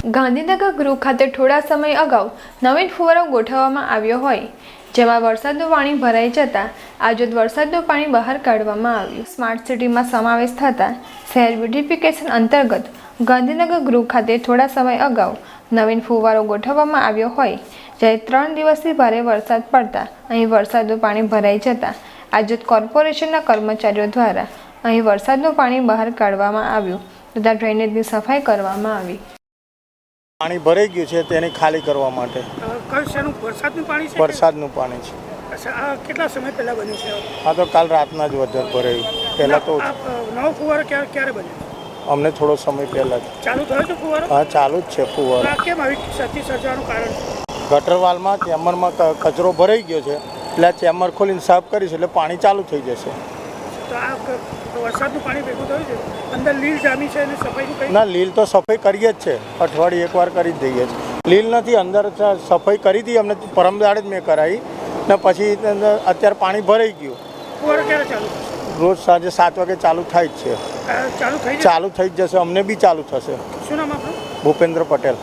ગાંધીનગર ગૃહ ખાતે થોડા સમય અગાઉ નવીન ફુવારો ગોઠવવામાં આવ્યો હોય, જેમાં વરસાદનું પાણી ભરાઈ જતાં આજોદ વરસાદનું પાણી બહાર કાઢવામાં આવ્યું. સ્માર્ટ સિટીમાં સમાવેશ થતાં શહેર બ્યુટિફિકેશન અંતર્ગત ગાંધીનગર ગૃહ ખાતે થોડા સમય અગાઉ નવીન ફુવારો ગોઠવવામાં આવ્યો હોય, જ્યારે 3 દિવસથી ભારે વરસાદ પડતા અહીં વરસાદનું પાણી ભરાઈ જતાં આજોદ કોર્પોરેશનના કર્મચારીઓ દ્વારા અહીં વરસાદનું પાણી બહાર કાઢવામાં આવ્યું તથા ડ્રેનેજની સફાઈ કરવામાં આવી. પાણી ભરાઈ ગયું છે તેને ખાલી કરવા માટે. વરસાદનું પાણી છે? વરસાદનું પાણી છે. આ કેટલા સમય પહેલા બન્યું છે? આ તો કાલ રાતના જ વધારે ભરાયું. પહેલાં તો નવો ફુવારો ક્યારે બન્યો? અમને થોડો સમય પહેલા જ ચાલુ થયો છે ફુવારો? હા, ચાલુ જ છે ફુવારો. કેમ આવી ક્ષતિ સર્જવાનું કારણ? ગટરવાલમાં ચેમ્બરમાં કચરો ભરાઈ ગયો છે એટલે આ ચેમ્બર ખોલીને સાફ કરીશું એટલે પાણી ચાલુ થઈ જશે. તો આ વરસાદનું પાણી ભેગું થયું છે, અંદર લીલ જામી છે અને સફાઈનું કંઈ? ના, લીલ તો સફાઈ કરીએ જ છે, અઠવાડિયે એકવાર કરી જ દઈએ છીએ. લીલ નથી, અંદર સફાઈ કરી હતી અમને, પરમ દાડે જ મેં કરાવી ને પછી અત્યારે પાણી ભરાઈ ગયું. ફુવારો ક્યારે ચાલુ થશે? રોજ સાંજે 7 વાગે ચાલુ થાય જ છે. ચાલુ થઈ ચાલુ થઈ જ જશે, અમને બી ચાલુ થશે. શું નામ આપણું? ભૂપેન્દ્ર પટેલ.